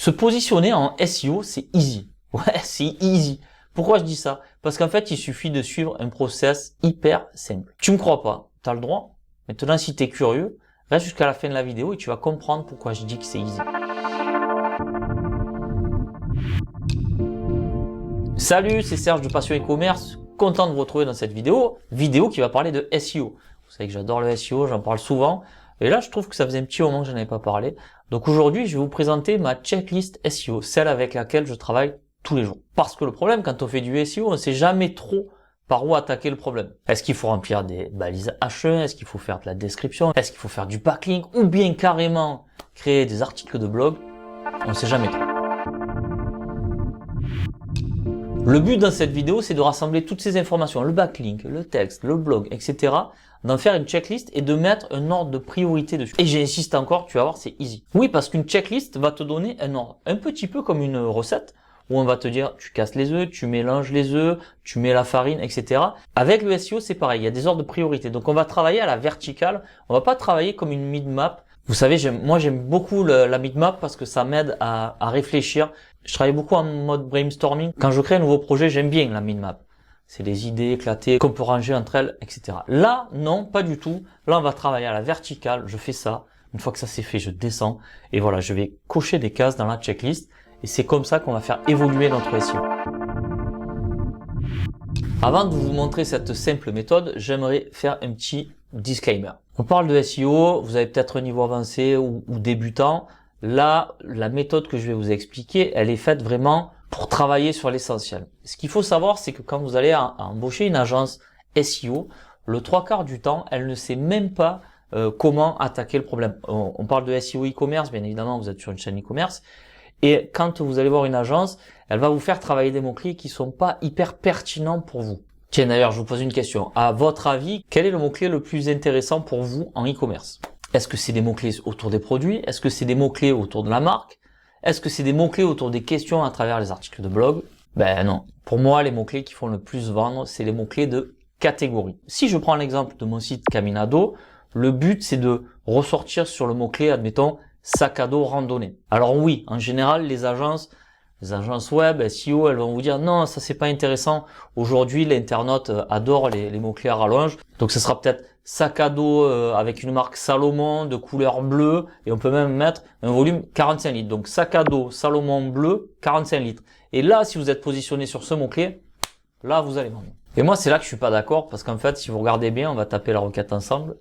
Se positionner en SEO, c'est easy. Ouais, c'est easy. Pourquoi je dis ça? Parce qu'en fait, il suffit de suivre un process hyper simple. Tu me crois pas? Tu as le droit. Maintenant, si tu es curieux, reste jusqu'à la fin de la vidéo et tu vas comprendre pourquoi je dis que c'est easy. Salut, c'est Serge de Passion e-commerce. Content de vous retrouver dans cette vidéo qui va parler de SEO. Vous savez que j'adore le SEO, j'en parle souvent. Et là, je trouve que ça faisait un petit moment que je n'en avais pas parlé. Donc aujourd'hui, je vais vous présenter ma checklist SEO, celle avec laquelle je travaille tous les jours. Parce que le problème, quand on fait du SEO, on ne sait jamais trop par où attaquer le problème. Est-ce qu'il faut remplir des balises H1? Est-ce qu'il faut faire de la description? Est-ce qu'il faut faire du backlink? Ou bien carrément créer des articles de blog? On ne sait jamais trop. Le but dans cette vidéo, c'est de rassembler toutes ces informations, le backlink, le texte, le blog, etc., d'en faire une checklist et de mettre un ordre de priorité dessus. Et j'insiste encore, tu vas voir, c'est easy. Oui, parce qu'une checklist va te donner un ordre, un petit peu comme une recette, où on va te dire, tu casses les œufs, tu mélanges les œufs, tu mets la farine, etc. Avec le SEO, c'est pareil, il y a des ordres de priorité. Donc on va travailler à la verticale, on va pas travailler comme une mid-map. Vous savez, moi j'aime beaucoup la mid-map parce que ça m'aide à réfléchir. Je travaille beaucoup en mode brainstorming. Quand je crée un nouveau projet, j'aime bien la mid-map. C'est des idées éclatées qu'on peut ranger entre elles, etc. Là, non, pas du tout. Là, on va travailler à la verticale. Je fais ça. Une fois que ça c'est fait, je descends. Et voilà, je vais cocher des cases dans la checklist. Et c'est comme ça qu'on va faire évoluer notre SEO. Avant de vous montrer cette simple méthode, j'aimerais faire un petit disclaimer. On parle de SEO, vous avez peut-être un niveau avancé ou débutant. Là, la méthode que je vais vous expliquer, elle est faite vraiment pour travailler sur l'essentiel. Ce qu'il faut savoir, c'est que quand vous allez embaucher une agence SEO, le 3/4 du temps, elle ne sait même pas comment attaquer le problème. On parle de SEO e-commerce, bien évidemment, vous êtes sur une chaîne e-commerce. Et quand vous allez voir une agence, elle va vous faire travailler des mots-clés qui sont pas hyper pertinents pour vous. Tiens, d'ailleurs, je vous pose une question. À votre avis, quel est le mot-clé le plus intéressant pour vous en e-commerce? Est-ce que c'est des mots-clés autour des produits? Est-ce que c'est des mots-clés autour de la marque? Est-ce que c'est des mots-clés autour des questions à travers les articles de blog? Ben non. Pour moi, les mots-clés qui font le plus vendre, c'est les mots-clés de catégorie. Si je prends l'exemple de mon site Caminado, le but, c'est de ressortir sur le mot-clé, admettons, sac à dos randonnée. Alors oui, en général, les agences web, SEO, elles vont vous dire non, ça c'est pas intéressant. Aujourd'hui, l'internaute adore les mots-clés à rallonge. Donc ce sera peut-être sac à dos avec une marque Salomon de couleur bleue et on peut même mettre un volume 45 litres. Donc sac à dos Salomon bleu 45 litres. Et là, si vous êtes positionné sur ce mot-clé, là vous allez vendre. Et moi, c'est là que je suis pas d'accord parce qu'en fait, si vous regardez bien, on va taper la requête ensemble.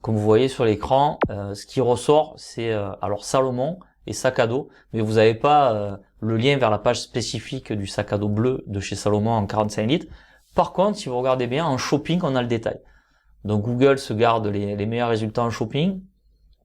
Comme vous voyez sur l'écran, ce qui ressort, c'est alors Salomon et sac à dos, mais vous n'avez pas le lien vers la page spécifique du sac à dos bleu de chez Salomon en 45 litres. Par contre, si vous regardez bien, en shopping, on a le détail. Donc Google se garde les meilleurs résultats en shopping.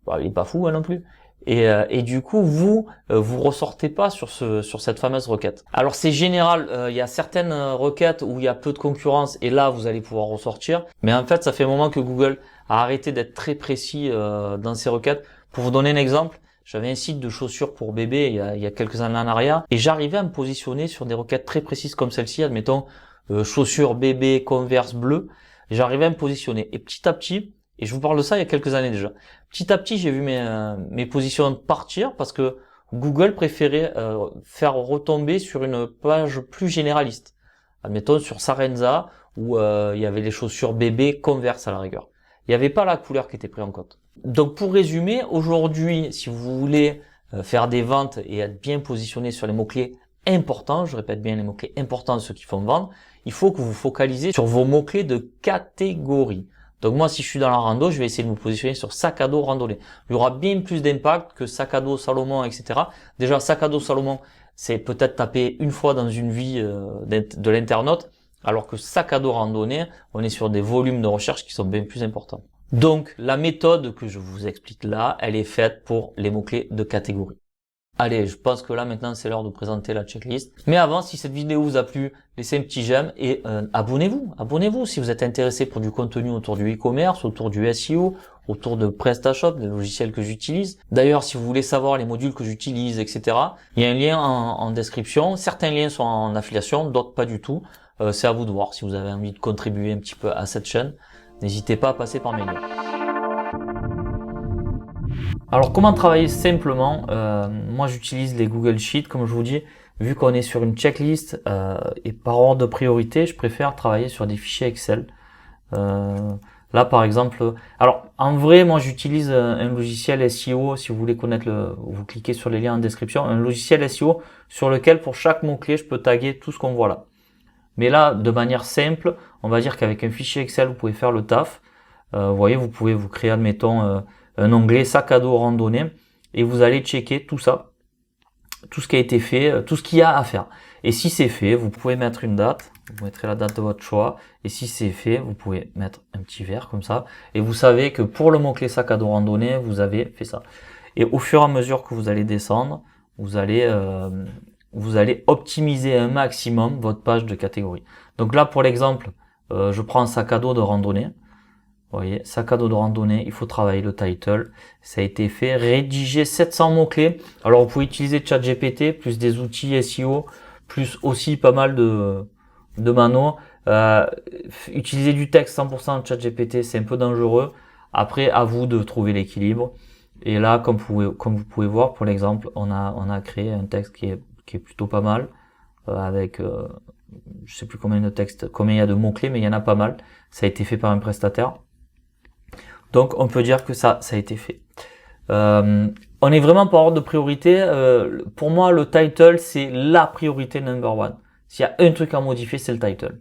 Bon, il est pas fou non plus. Et du coup, vous ressortez pas sur cette fameuse requête. Alors c'est général, il y a certaines requêtes où il y a peu de concurrence et là vous allez pouvoir ressortir. Mais en fait, ça fait un moment que Google a arrêté d'être très précis dans ses requêtes. Pour vous donner un exemple, j'avais un site de chaussures pour bébé il y a quelques années en arrière et j'arrivais à me positionner sur des requêtes très précises comme celle-ci, admettons chaussures bébé Converse bleu. J'arrivais à me positionner et petit à petit, et je vous parle de ça il y a quelques années déjà, petit à petit j'ai vu mes positions partir parce que Google préférait faire retomber sur une page plus généraliste. Admettons sur Sarenza où il y avait les chaussures bébé Converse à la rigueur. Il n'y avait pas la couleur qui était prise en compte. Donc pour résumer, aujourd'hui, si vous voulez faire des ventes et être bien positionné sur les mots-clés importants, je répète bien les mots-clés importants, ceux qui font vendre, il faut que vous focalisez sur vos mots-clés de catégorie. Donc moi, si je suis dans la rando, je vais essayer de me positionner sur sac à dos randonnée. Il y aura bien plus d'impact que sac à dos Salomon, etc. Déjà, sac à dos Salomon, c'est peut-être tapé une fois dans une vie de l'internaute, alors que sac à dos randonnée, on est sur des volumes de recherche qui sont bien plus importants. Donc, la méthode que je vous explique là, elle est faite pour les mots-clés de catégorie. Allez, je pense que là maintenant c'est l'heure de présenter la checklist. Mais avant, si cette vidéo vous a plu, laissez un petit j'aime et abonnez-vous. Abonnez-vous si vous êtes intéressé pour du contenu autour du e-commerce, autour du SEO, autour de PrestaShop, des logiciels que j'utilise. D'ailleurs, si vous voulez savoir les modules que j'utilise, etc., il y a un lien en description. Certains liens sont en affiliation, d'autres pas du tout. C'est à vous de voir si vous avez envie de contribuer un petit peu à cette chaîne. N'hésitez pas à passer par mes liens. Alors comment travailler simplement? Moi j'utilise les Google Sheets, comme je vous dis, vu qu'on est sur une checklist et par ordre de priorité, je préfère travailler sur des fichiers Excel. Là par exemple, alors en vrai moi j'utilise un logiciel SEO, si vous voulez connaître vous cliquez sur les liens en description, un logiciel SEO sur lequel pour chaque mot-clé je peux taguer tout ce qu'on voit là. Mais là de manière simple, on va dire qu'avec un fichier Excel vous pouvez faire le taf. Vous voyez, vous pouvez vous créer admettons un onglet sac à dos randonnée et vous allez checker tout ça, tout ce qui a été fait, tout ce qu'il y a à faire. Et si c'est fait, vous pouvez mettre une date, vous mettrez la date de votre choix, et si c'est fait, vous pouvez mettre un petit vert comme ça, et vous savez que pour le mot-clé sac à dos randonnée, vous avez fait ça. Et au fur et à mesure que vous allez descendre, vous allez optimiser un maximum votre page de catégorie. Donc là, pour l'exemple, je prends un sac à dos de randonnée. Vous voyez, sac à dos de randonnée, il faut travailler le title. Ça a été fait. Rédiger 700 mots-clés. Alors, vous pouvez utiliser ChatGPT, plus des outils SEO, plus aussi pas mal de manos. Utiliser du texte 100% de ChatGPT, c'est un peu dangereux. Après, à vous de trouver l'équilibre. Et là, comme vous pouvez voir, pour l'exemple, on a créé un texte qui est plutôt pas mal, avec, je sais plus combien de textes, combien il y a de mots-clés, mais il y en a pas mal. Ça a été fait par un prestataire. Donc on peut dire que ça a été fait. On est vraiment par ordre de priorité. Pour moi, le title, c'est la priorité number one. S'il y a un truc à modifier, c'est le title.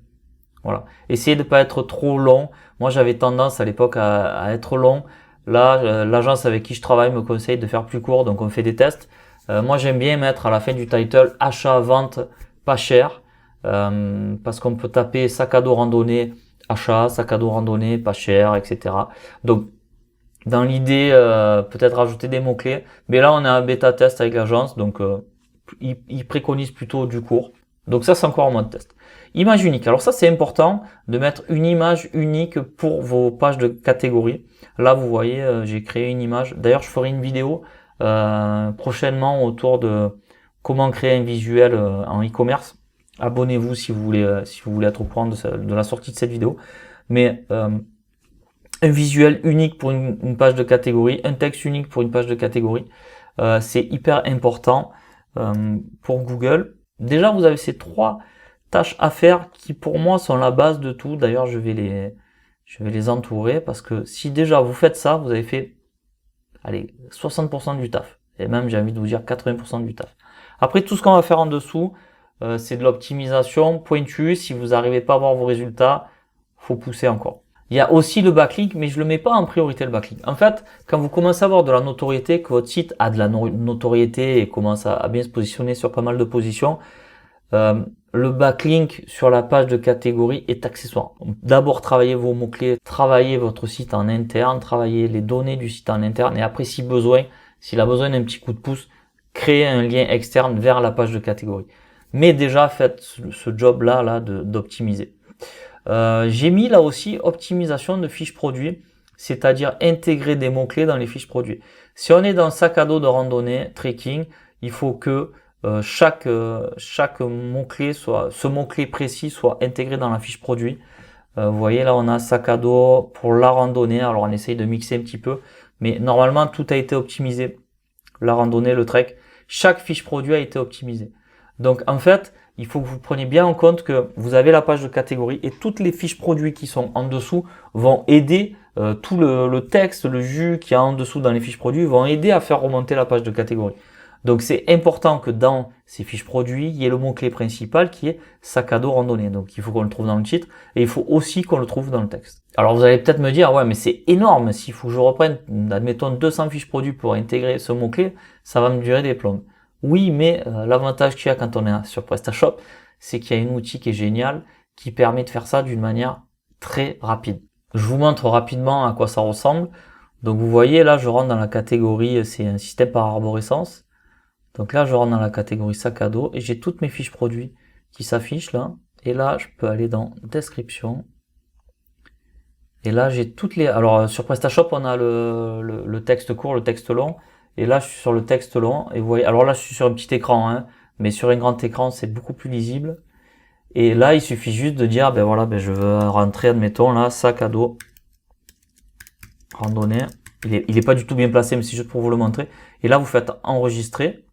Voilà. Essayez de pas être trop long. Moi, j'avais tendance à l'époque à être long. Là, l'agence avec qui je travaille me conseille de faire plus court, donc on fait des tests. Moi, j'aime bien mettre à la fin du title achat, vente, pas cher, parce qu'on peut taper sac à dos randonnée, achat, sac à dos randonnée, pas cher, etc. Donc, dans l'idée, peut-être rajouter des mots-clés. Mais là, on a un bêta test avec l'agence, donc ils préconisent plutôt du court. Donc ça, c'est encore en mode test. Image unique. Alors ça, c'est important de mettre une image unique pour vos pages de catégorie. Là, vous voyez, j'ai créé une image. D'ailleurs, je ferai une vidéo prochainement autour de comment créer un visuel en e-commerce. Abonnez-vous si vous voulez être au courant de la sortie de cette vidéo. Mais un visuel unique pour une page de catégorie, un texte unique pour une page de catégorie, c'est hyper important pour Google. Déjà, vous avez ces 3 tâches à faire qui pour moi sont la base de tout. D'ailleurs, je vais les entourer parce que si déjà vous faites ça, vous avez fait, allez, 60% du taf. Et même, j'ai envie de vous dire 80% du taf. Après, tout ce qu'on va faire en dessous, c'est de l'optimisation pointue. Si vous n'arrivez pas à voir vos résultats, faut pousser encore. Il y a aussi le backlink, mais je le mets pas en priorité le backlink. En fait, quand vous commencez à avoir de la notoriété, que votre site a de la notoriété et commence à bien se positionner sur pas mal de positions, le backlink sur la page de catégorie est accessoire. D'abord, travaillez vos mots-clés, travaillez votre site en interne, travaillez les données du site en interne et après, s'il a besoin d'un petit coup de pouce, créez un lien externe vers la page de catégorie. Mais déjà, faites ce job-là d'optimiser. J'ai mis là aussi optimisation de fiches produits, c'est-à-dire intégrer des mots-clés dans les fiches produits. Si on est dans sac à dos de randonnée, trekking, il faut que chaque mot-clé ce mot-clé précis soit intégré dans la fiche produit. Vous voyez là on a sac à dos pour la randonnée, alors on essaye de mixer un petit peu, mais normalement tout a été optimisé. La randonnée, le trek, chaque fiche produit a été optimisée. Donc en fait, il faut que vous preniez bien en compte que vous avez la page de catégorie et toutes les fiches produits qui sont en dessous vont aider, tout le texte, le jus qui est en dessous dans les fiches produits vont aider à faire remonter la page de catégorie. Donc c'est important que dans ces fiches produits, il y ait le mot-clé principal qui est sac à dos randonnée. Donc il faut qu'on le trouve dans le titre et il faut aussi qu'on le trouve dans le texte. Alors vous allez peut-être me dire, ouais mais c'est énorme, s'il faut que je reprenne, admettons 200 fiches produits pour intégrer ce mot-clé, ça va me durer des plombes. Oui, mais l'avantage qu'il y a quand on est sur PrestaShop, c'est qu'il y a un outil qui est génial, qui permet de faire ça d'une manière très rapide. Je vous montre rapidement à quoi ça ressemble. Donc vous voyez là, je rentre dans la catégorie, c'est un système par arborescence. Donc là, je rentre dans la catégorie sac à dos et j'ai toutes mes fiches produits qui s'affichent là. Et là, je peux aller dans description. Et là, j'ai toutes les... Alors sur PrestaShop, on a le texte court, le texte long. Et là, je suis sur le texte long. Et vous voyez, alors là, je suis sur un petit écran, hein, mais sur un grand écran, c'est beaucoup plus lisible. Et là, il suffit juste de dire, je veux rentrer, admettons, là, sac à dos, randonnée. il est pas du tout bien placé, mais c'est juste pour vous le montrer. Et là, vous faites enregistrer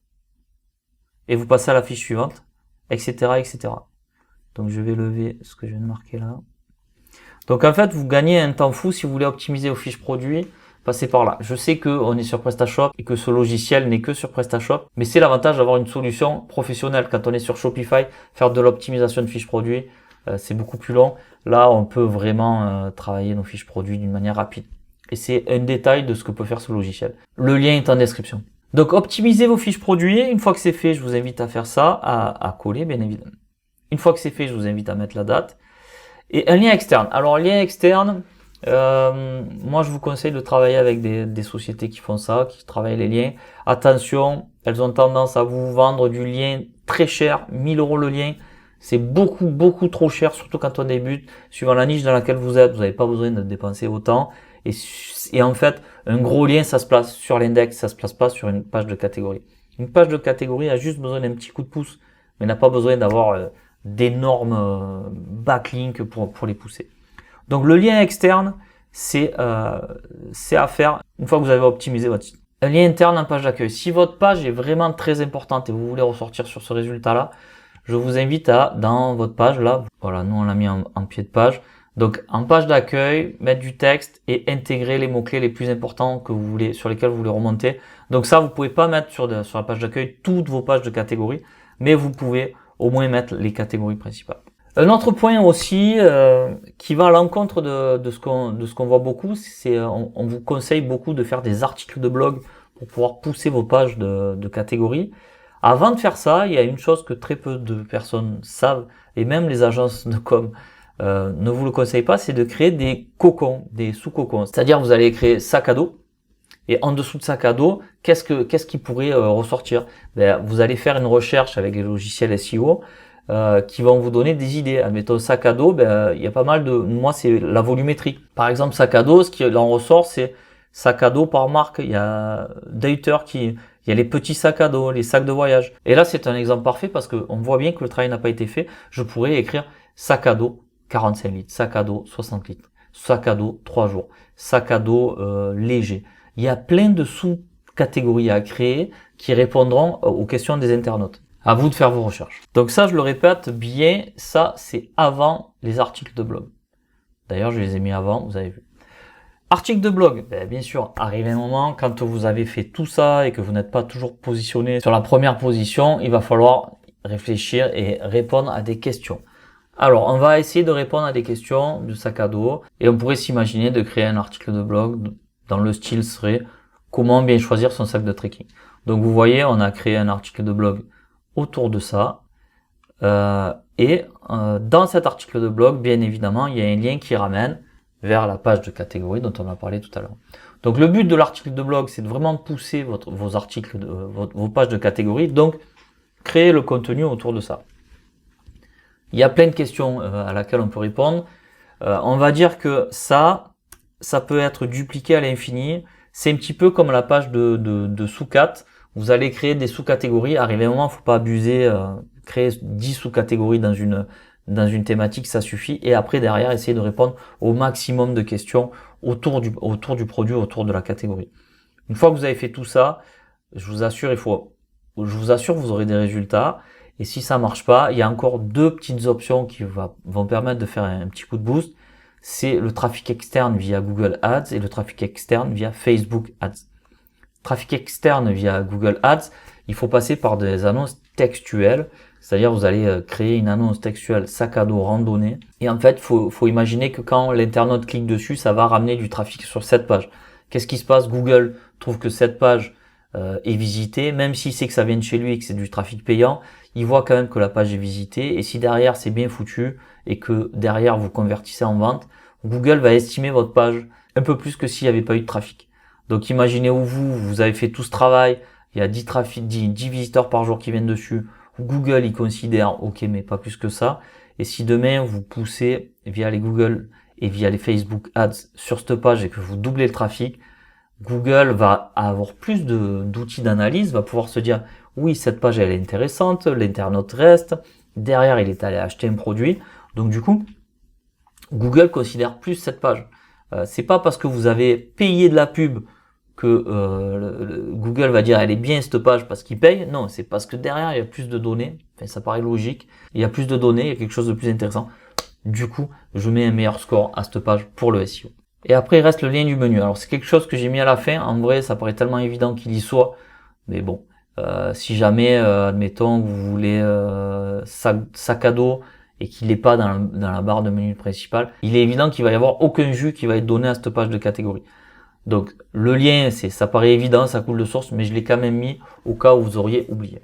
et vous passez à la fiche suivante, etc., etc. Donc, je vais lever ce que je viens de marquer là. Donc, en fait, vous gagnez un temps fou si vous voulez optimiser vos fiches produits. Passez par là. Je sais qu'on est sur PrestaShop et que ce logiciel n'est que sur PrestaShop, mais c'est l'avantage d'avoir une solution professionnelle. Quand on est sur Shopify, faire de l'optimisation de fiches produits, c'est beaucoup plus long. Là, on peut vraiment travailler nos fiches produits d'une manière rapide. Et c'est un détail de ce que peut faire ce logiciel. Le lien est en description. Donc, optimisez vos fiches produits. Une fois que c'est fait, je vous invite à faire ça, à coller, bien évidemment. Une fois que c'est fait, je vous invite à mettre la date. Et un lien externe. Alors, lien externe, moi, je vous conseille de travailler avec des sociétés qui font ça, qui travaillent les liens. Attention, elles ont tendance à vous vendre du lien très cher, 1000 € le lien. C'est beaucoup, beaucoup trop cher, surtout quand on débute. Suivant la niche dans laquelle vous êtes, vous n'avez pas besoin de dépenser autant. Et en fait, un gros lien, ça se place sur l'index, ça se place pas sur une page de catégorie. Une page de catégorie a juste besoin d'un petit coup de pouce, mais n'a pas besoin d'avoir d'énormes backlinks pour les pousser. Donc le lien externe, c'est à faire une fois que vous avez optimisé votre site. Un lien interne en page d'accueil. Si votre page est vraiment très importante et vous voulez ressortir sur ce résultat-là, je vous invite à, dans votre page, là, voilà, nous on l'a mis en pied de page. Donc en page d'accueil, mettre du texte et intégrer les mots-clés les plus importants que vous voulez, sur lesquels vous voulez remonter. Donc ça, vous pouvez pas mettre sur la page d'accueil toutes vos pages de catégories, mais vous pouvez au moins mettre les catégories principales. Un autre point aussi qui va à l'encontre de ce qu'on voit beaucoup, c'est on vous conseille beaucoup de faire des articles de blog pour pouvoir pousser vos pages de catégories. Avant de faire ça, il y a une chose que très peu de personnes savent, et même les agences de com ne vous le conseillent pas, c'est de créer des cocons, des sous-cocons. C'est-à-dire vous allez créer sac à dos, et en dessous de sac à dos, qu'est-ce qui pourrait ressortir? Vous allez faire une recherche avec les logiciels SEO qui vont vous donner des idées. Admettons sac à dos, il y a pas mal de... Moi, c'est la volumétrie. Par exemple, sac à dos, ce qui en ressort, c'est sac à dos par marque. Il y a Deuter il y a les petits sacs à dos, les sacs de voyage. Et là, c'est un exemple parfait parce que on voit bien que le travail n'a pas été fait. Je pourrais écrire sac à dos 45 litres, sac à dos 60 litres, sac à dos 3 jours, sac à dos léger. Il y a plein de sous-catégories à créer qui répondront aux questions des internautes. À vous de faire vos recherches. Donc ça, je le répète bien, ça c'est avant les articles de blog. D'ailleurs, je les ai mis avant, vous avez vu. Article de blog, bien sûr, arrive un moment, quand vous avez fait tout ça et que vous n'êtes pas toujours positionné sur la première position, il va falloir réfléchir et répondre à des questions. Alors, on va essayer de répondre à des questions de sac à dos et on pourrait s'imaginer de créer un article de blog dans le style serait comment bien choisir son sac de trekking. Donc vous voyez, on a créé un article de blog autour de ça. Dans cet article de blog, bien évidemment, il y a un lien qui ramène vers la page de catégorie dont on a parlé tout à l'heure. Donc le but de l'article de blog, c'est de vraiment pousser vos articles, vos pages de catégorie, donc créer le contenu autour de ça. Il y a plein de questions à laquelle on peut répondre. On va dire que ça peut être dupliqué à l'infini. C'est un petit peu comme la page de sous-cat. Vous allez créer des sous-catégories. Arrivé un moment, il ne faut pas abuser. Créer 10 sous-catégories dans une thématique, ça suffit. Et après, derrière, essayez de répondre au maximum de questions autour du produit, autour de la catégorie. Une fois que vous avez fait tout ça, je vous assure, vous aurez des résultats. Et si ça marche pas, il y a encore deux petites options qui vont permettre de faire un petit coup de boost. C'est le trafic externe via Google Ads et le trafic externe via Facebook Ads. Trafic externe via Google Ads, il faut passer par des annonces textuelles. C'est-à-dire, vous allez créer une annonce textuelle sac à dos randonnée. Et en fait, faut imaginer que quand l'internaute clique dessus, ça va ramener du trafic sur cette page. Qu'est-ce qui se passe? Google trouve que cette page est visitée, même s'il sait que ça vient de chez lui et que c'est du trafic payant, il voit quand même que la page est visitée. Et si derrière c'est bien foutu et que derrière vous convertissez en vente, Google va estimer votre page un peu plus que s'il n'y avait pas eu de trafic. Donc imaginez où vous avez fait tout ce travail, il y a 10 visiteurs par jour qui viennent dessus. Google, il considère, ok, mais pas plus que ça. Et si demain, vous poussez via les Google et via les Facebook Ads sur cette page et que vous doublez le trafic, Google va avoir plus d'outils d'analyse, va pouvoir se dire, oui, cette page, elle est intéressante, l'internaute reste, derrière, il est allé acheter un produit. Donc, du coup, Google considère plus cette page. C'est pas parce que vous avez payé de la pub que Google va dire elle est bien cette page parce qu'il paye. Non, c'est parce que derrière il y a plus de données. Enfin, ça paraît logique. Il y a plus de données, il y a quelque chose de plus intéressant. Du coup, je mets un meilleur score à cette page pour le SEO. Et après, il reste le lien du menu. Alors, c'est quelque chose que j'ai mis à la fin. En vrai, ça paraît tellement évident qu'il y soit. Mais bon, si jamais, admettons, vous voulez sac à dos et qu'il n'est pas dans la barre de menu principale, il est évident qu'il va y avoir aucun jus qui va être donné à cette page de catégorie. Donc, le lien, ça paraît évident, ça coule de source, mais je l'ai quand même mis au cas où vous auriez oublié.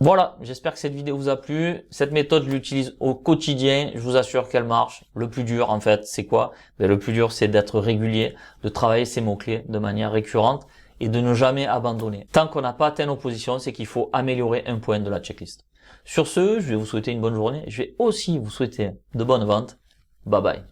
Voilà, j'espère que cette vidéo vous a plu. Cette méthode, je l'utilise au quotidien. Je vous assure qu'elle marche. Le plus dur, en fait, c'est quoi? Le plus dur, c'est d'être régulier, de travailler ses mots-clés de manière récurrente et de ne jamais abandonner. Tant qu'on n'a pas atteint nos positions, c'est qu'il faut améliorer un point de la checklist. Sur ce, je vais vous souhaiter une bonne journée. Je vais aussi vous souhaiter de bonnes ventes. Bye bye.